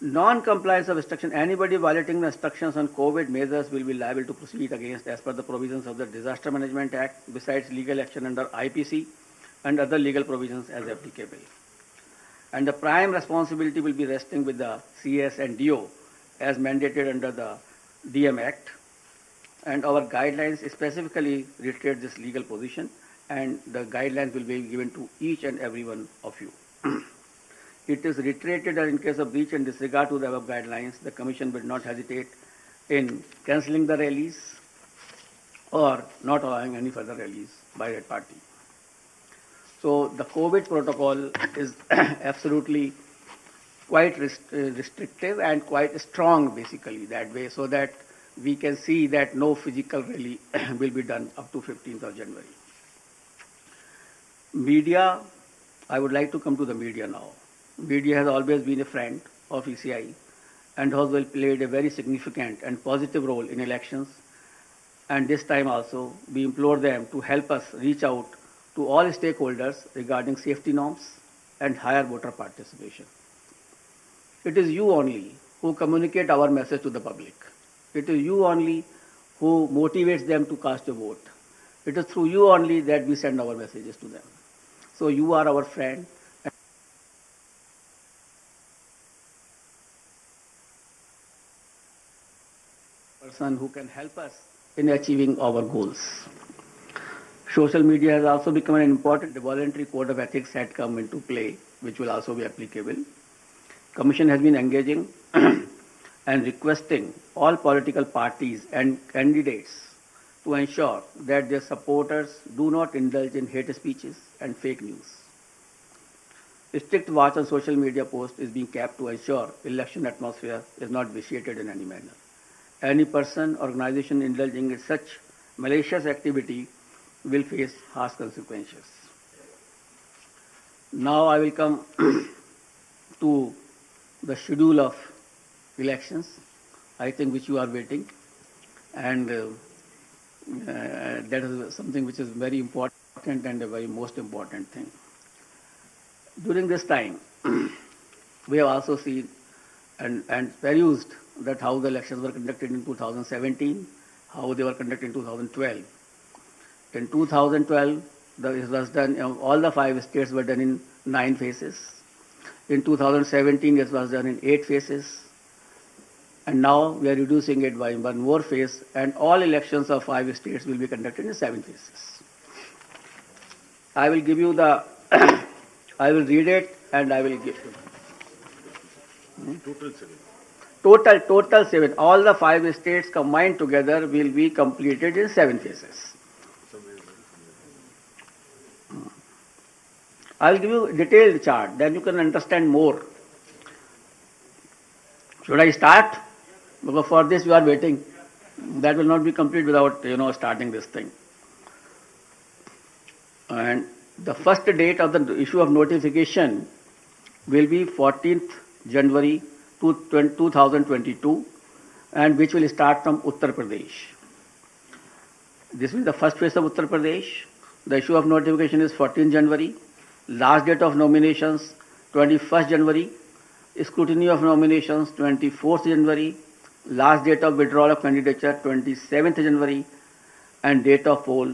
Non-compliance of instruction, anybody violating the instructions on COVID measures will be liable to proceed against as per the provisions of the Disaster Management Act, besides legal action under IPC and other legal provisions as applicable. And the prime responsibility will be resting with the CS and DO as mandated under the DM Act. And our guidelines specifically reiterate this legal position, and the guidelines will be given to each and every one of you. It is reiterated that in case of breach and disregard to the above guidelines, the Commission will not hesitate in cancelling the rallies or not allowing any further rallies by that party. So the COVID protocol is absolutely quite restrictive and quite strong basically that way, so that we can see that no physical rally will be done up to 15th of January. Media, I would like to come to the media now. Media has always been a friend of ECI and has played a very significant and positive role in elections. And this time also, we implore them to help us reach out to all stakeholders regarding safety norms and higher voter participation. It is you only who communicate our message to the public. It is you only who motivates them to cast a vote. It is through you only that we send our messages to them. So you are our friend. Person who can help us in achieving our goals. Social media has also become an important voluntary code of ethics had come into play, which will also be applicable. Commission has been engaging and requesting all political parties and candidates to ensure that their supporters do not indulge in hate speeches and fake news. A strict watch on social media posts is being kept to ensure election atmosphere is not vitiated in any manner. Any person, organization indulging in such malicious activity will face harsh consequences. Now I will come to the schedule of elections, I think which you are waiting, and that is something which is very important and a very most important thing. During this time, we have also seen and perused that how the elections were conducted in 2017, how they were conducted in 2012. In 2012, it was done, all the 5 states were done in 9 phases. In 2017, it was done in 8 phases. And now we are reducing it by 1 more phase, and all elections of 5 states will be conducted in 7 phases. I will give you the, I will read it and I will give you. Total 7. Total 7. All the 5 states combined together will be completed in 7 phases. I will give you a detailed chart, then you can understand more. Should I start? Because for this you are waiting. That will not be complete without, starting this thing. And the first date of the issue of notification will be 14th January 2022, and which will start from Uttar Pradesh. This will be the first phase of Uttar Pradesh. The issue of notification is 14th January. Last date of nominations 21st January. Scrutiny of nominations 24th January. Last date of withdrawal of candidature 27th January. And date of poll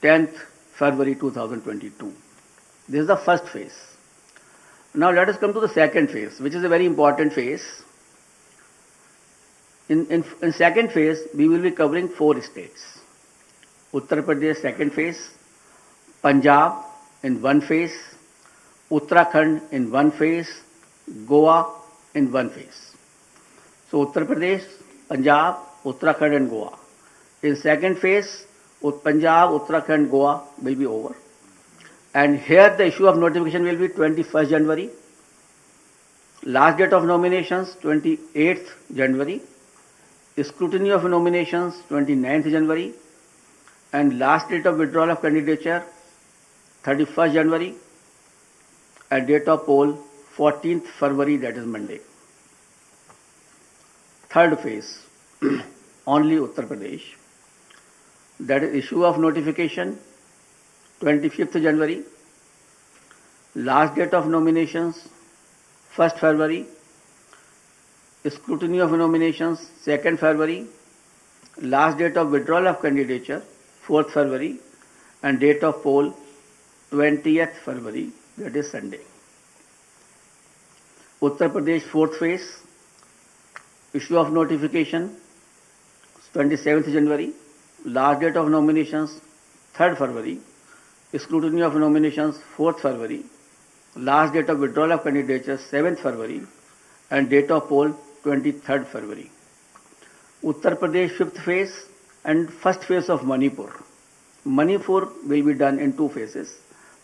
10th February 2022. This is the first phase. Now let us come to the second phase, which is a very important phase. In second phase, we will be covering 4 states. Uttar Pradesh, second phase. Punjab in 1 phase. Uttarakhand in 1 phase. Goa in 1 phase. So Uttar Pradesh, Punjab, Uttarakhand and Goa. In second phase, Punjab, Uttarakhand, Goa will be over. And here the issue of notification will be 21st January. Last date of nominations 28th January. Scrutiny of nominations 29th January. And last date of withdrawal of candidature 31st January. And date of poll 14th February, that is Monday. Third phase, only Uttar Pradesh. That is issue of notification 25th January. Last date of nominations 1st February. Scrutiny of nominations, 2nd February. Last date of withdrawal of candidature, 4th February. And date of poll, 20th February, that is Sunday. Uttar Pradesh, 4th phase. Issue of notification, 27th January. Last date of nominations, 3rd February. Scrutiny of nominations, 4th February. Last date of withdrawal of candidature, 7th February. And date of poll, 23rd February. Uttar Pradesh, 5th phase and 1st phase of Manipur. Manipur will be done in 2 phases.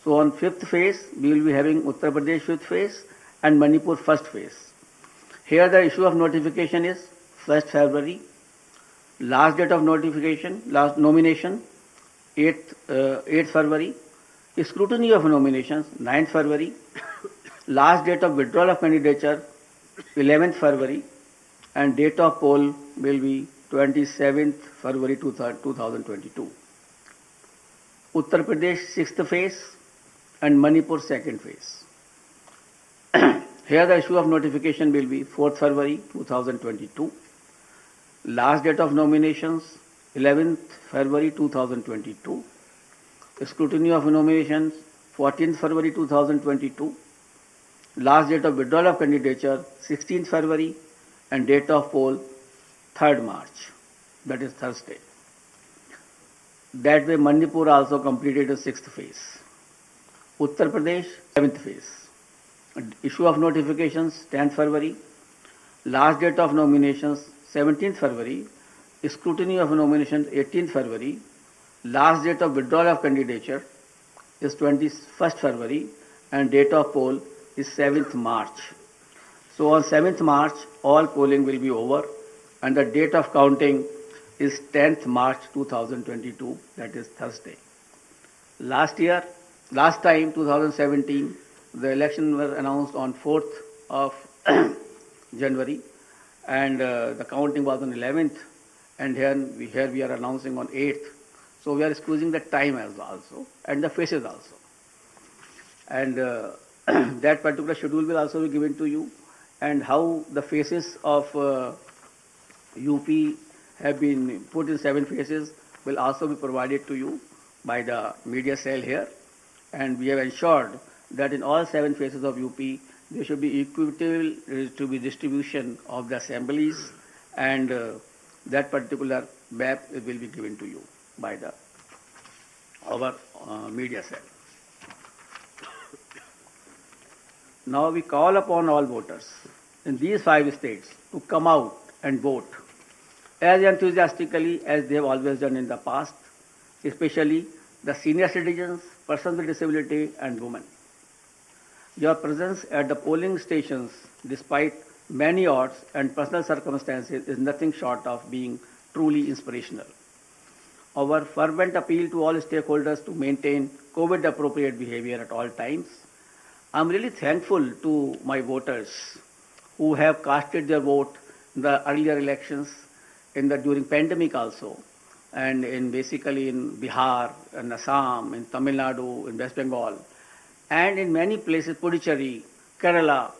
So on 5th phase, we will be having Uttar Pradesh 5th phase and Manipur 1st phase. Here the issue of notification is 1st February. Last date of notification, last nomination, 8th February. Scrutiny of nominations, 9th February. Last date of withdrawal of candidature, 11th February. And date of poll will be 27th February 2022. Uttar Pradesh 6th phase and Manipur 2nd phase. Here the issue of notification will be 4th February 2022. Last date of nominations 11th February 2022. Scrutiny of nominations 14th February 2022. Last date of withdrawal of candidature 16th February and date of poll 3rd March, that is Thursday. That way Manipur also completed the 6th phase. Uttar Pradesh 7th phase. Issue of notifications 10th February. Last date of nominations 17th February. Scrutiny of nominations 18th February. Last date of withdrawal of candidature is 21st February and date of poll is 7th March. So on 7th March, all polling will be over and the date of counting is 10th March 2022, that is Thursday. Last time, 2017, the election was announced on 4th of January and the counting was on 11th and here we are announcing on 8th. So we are squeezing the time as also and the faces also. And that particular schedule will also be given to you, and how the faces of UP have been put in 7 phases will also be provided to you by the media cell here. And we have ensured that in all 7 phases of UP, there should be equitable to be distribution of the assemblies, and that particular map will be given to you by our media cell. Now we call upon all voters in these 5 states to come out and vote as enthusiastically as they have always done in the past, especially the senior citizens, persons with disability and women. Your presence at the polling stations, despite many odds and personal circumstances, is nothing short of being truly inspirational. Our fervent appeal to all stakeholders to maintain COVID-appropriate behavior at all times. I'm really thankful to my voters who have casted their vote in the earlier elections, during pandemic also, and basically in Bihar, in Assam, in Tamil Nadu, in West Bengal, and in many places, Puducherry, Kerala,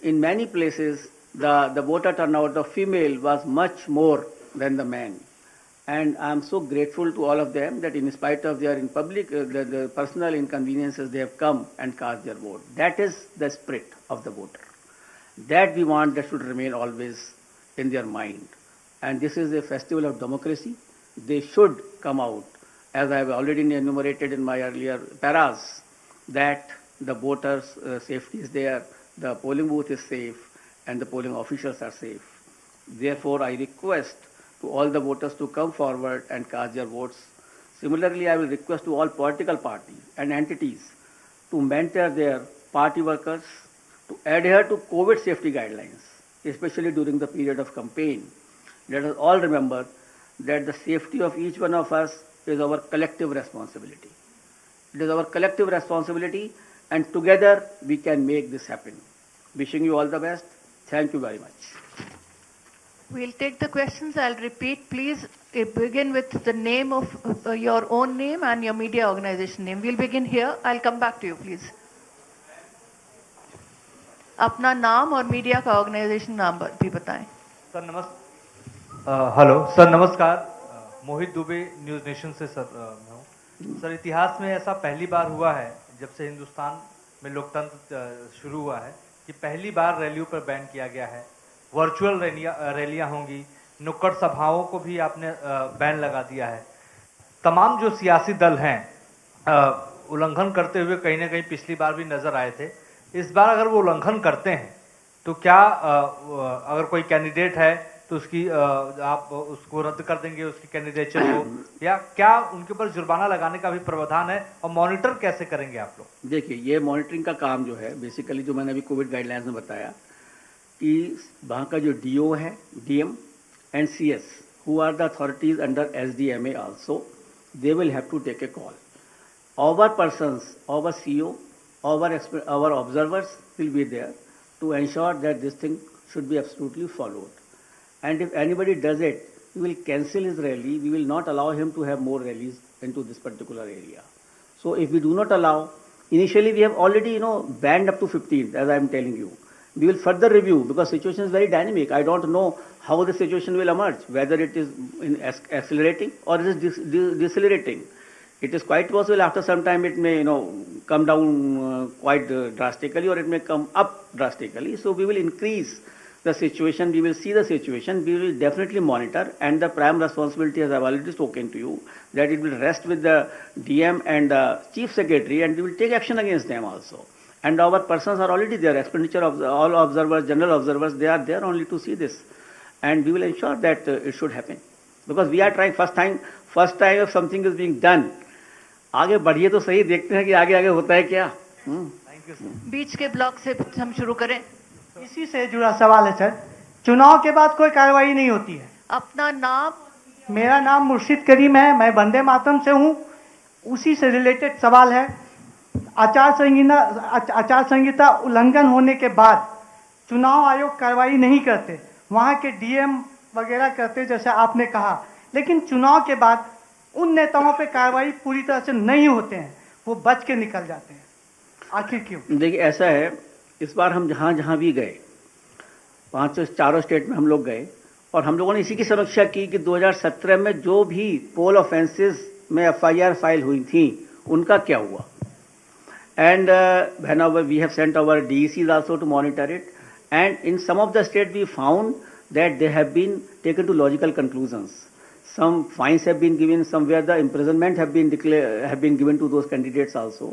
in many places the voter turnout of female was much more than the men. And I am so grateful to all of them that in spite of their the personal inconveniences, they have come and cast their vote. That is the spirit of the voter. That we want that should remain always in their mind. And this is a festival of democracy. They should come out, as I have already enumerated in my earlier paras, that the voters' safety is there, the polling booth is safe, and the polling officials are safe. Therefore, I request to all the voters to come forward and cast their votes. Similarly, I will request to all political parties and entities to mentor their party workers to adhere to COVID safety guidelines, especially during the period of campaign. Let us all remember that the safety of each one of us is our collective responsibility. It is our collective responsibility, and together we can make this happen. Wishing you all the best. Thank you very much. We'll take the questions. I'll repeat. Please begin with the name of your own name and your media organization name. We'll begin here. I'll come back to you, please. अपना नाम और media का organisation नाम भी बताएं। Sir hello sir, नमस्कार। मोहित Dubey, news nation से sir मैं हूँ। सर, इतिहास में ऐसा पहली बार हुआ है जब से हिंदुस्तान में लोकतंत्र शुरू हुआ है कि पहली बार रैलियों पर बैन किया गया है। वर्चुअल रैलियां होंगी, नुक्कड़ सभाओं को भी आपने बैन लगा दिया है। तमाम जो सियासी दल हैं उल्लंघन करते हुए कहीं ना कहीं पिछली बार भी नजर आए थे। इस बार अगर वो उल्लंघन करते हैं तो क्या अगर कोई कैंडिडेट है तो उसकी आप उसको रद्द कर देंगे, उसकी कैंडिडेचर को, या क्या उनके ऊपर जुर्माना लगाने का भी प्रावधान है, और मॉनिटर कैसे करेंगे आप लोग? देखिए, ये मॉनिटरिंग का काम जो है बेसिकली, जो मैंने अभी कोविड गाइडलाइंस में बताया कि वहाँ का जो डीओ है, DM and CS, who are the authorities under SDMA also, they will have to take a call. Our persons, our CEO, our observers will be there to ensure that this thing should be absolutely followed. And if anybody does it, we will cancel his rally. We will not allow him to have more rallies into this particular area. So if we do not allow, initially we have already, banned up to 15, as I am telling you. We will further review because situation is very dynamic. I don't know how the situation will emerge, whether it is accelerating or it is decelerating. It is quite possible after some time it may, come down quite drastically, or it may come up drastically. So we will increase the situation, we will see the situation, we will definitely monitor, and the prime responsibility, as I have already spoken to you, that it will rest with the DM and the Chief Secretary, and we will take action against them also. And our persons are already there, expenditure of all observers, general observers, they are there only to see this. And we will ensure that it should happen. Because we are trying first time if something is being done, आगे बढ़िए तो सही, देखते हैं कि आगे आगे होता है क्या। Thank you sir. बीच के ब्लॉक से हम शुरू करें। इसी से जुड़ा सवाल है सर। चुनाव के बाद कोई कार्रवाई नहीं होती है। अपना नाम? मेरा नाम मुर्शिद करीम है, मैं वंदे मातरम से हूँ। उसी से रिलेटेड सवाल है। आचार संहिता उल्लंघन होने के बाद चुनाव आयोग कार्रवाई नहीं करते, वहाँ के डीएम वगैरह करते जैसे आपने कहा, लेकिन चुनाव के बाद उन नेताओं पे कार्रवाई पूरी तरह से नहीं होते हैं, वो बच के निकल जाते हैं, आखिर क्यों? देखिए, ऐसा है, इस बार हम जहाँ जहाँ भी गए, 5 से 4 स्टेट में हम लोग गए, और हम लोगों ने इसी की समीक्षा की कि 2017 में जो भी पोल ऑफेंसेस में एफआईआर फाइल हुई थी उनका क्या हुआ। And whenever we have sent our DECs also to monitor it, and in some of the states we found that they have been taken to logical conclusions. Some fines have been given, somewhere the imprisonment have been given to those candidates also.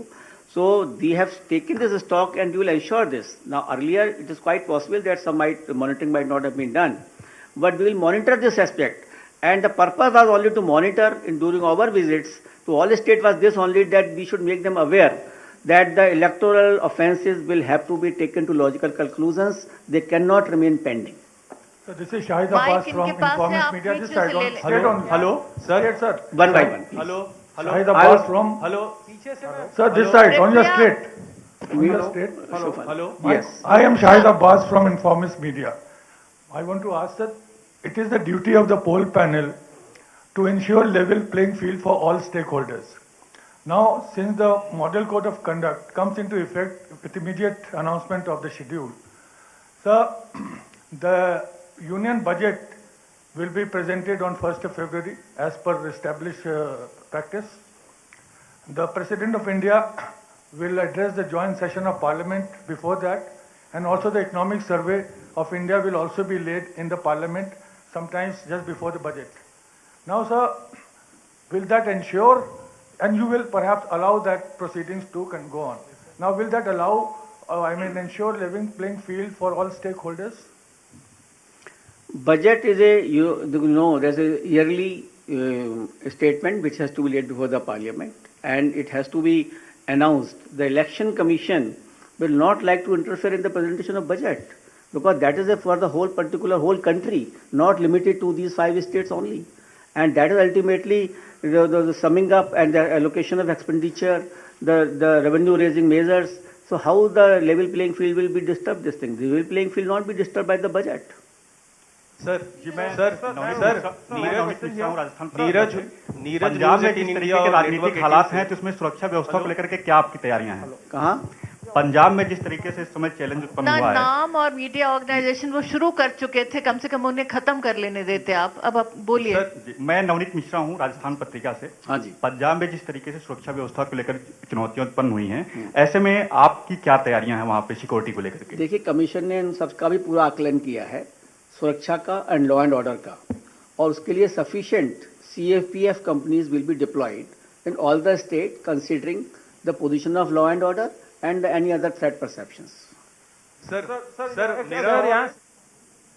So we have taken this stock and we will ensure this. Now earlier it is quite possible that some monitoring might not have been done, but we will monitor this aspect. And the purpose was only to monitor during our visits to all the states was this only, that we should make them aware that the electoral offences will have to be taken to logical conclusions. They cannot remain pending. So this is Shahid Abbas from Informist Media. This side on straight on. Hello, sir. Sir. One by one. Please. Hello. Shahid Abbas from. Hello, पीछे से मैं। Sir, this side on your straight. On We your are- straight. Hello. Yes. I am Shahid Abbas from Informist Media. I want to ask that it is the duty of the poll panel to ensure level playing field for all stakeholders. Now, since the Model Code of Conduct comes into effect with immediate announcement of the schedule, sir, the union budget will be presented on 1st of February as per established practice. The President of India will address the joint session of Parliament before that, and also the economic survey of India will also be laid in the Parliament sometimes just before the budget. Now, sir, will that ensure, and you will perhaps allow that proceedings too can go on. Now, will that allow, ensure level playing field for all stakeholders? Budget is there's a yearly statement which has to be laid before the Parliament, and it has to be announced. The Election Commission will not like to interfere in the presentation of budget, because that is for the whole country, not limited to these 5 states only. And that is ultimately the summing up and the allocation of expenditure, the revenue raising measures. So how the level playing field will be disturbed, this thing? The level playing field will not be disturbed by the budget. Sir Neeraj Punjab में जिस तरीके के राजनीतिक हालात हैं तो उसमें सुरक्षा व्यवस्था को लेकर के क्या आपकी तैयारियां हैं? कहाँ? पंजाब में जिस तरीके से इस समय चैलेंज उत्पन्न अपना हुआ है, नाम और मीडिया ऑर्गेनाइजेशन वो शुरू कर चुके थे, कम से कम उन्हें खत्म कर लेने देते आप। अब आप बोलिए। सर मैं नवनीत मिश्रा हूं, राजस्थान पत्रिका से। हाँ जी। पंजाब में जिस तरीके से सुरक्षा व्यवस्था को लेकर चुनौतियां उत्पन्न हुई हैं, ऐसे में आपकी क्या तैयारियां हैं वहां पे सिक्योरिटी को लेकर के? देखिए, कमीशन ने इन सबका भी पूरा आकलन किया है, सुरक्षा का एंड लॉ एंड ऑर्डर का, और उसके लिए sufficient CFPF companies will be diploid in all the state considering the position of law and order and any other threat perceptions. Sir मेरा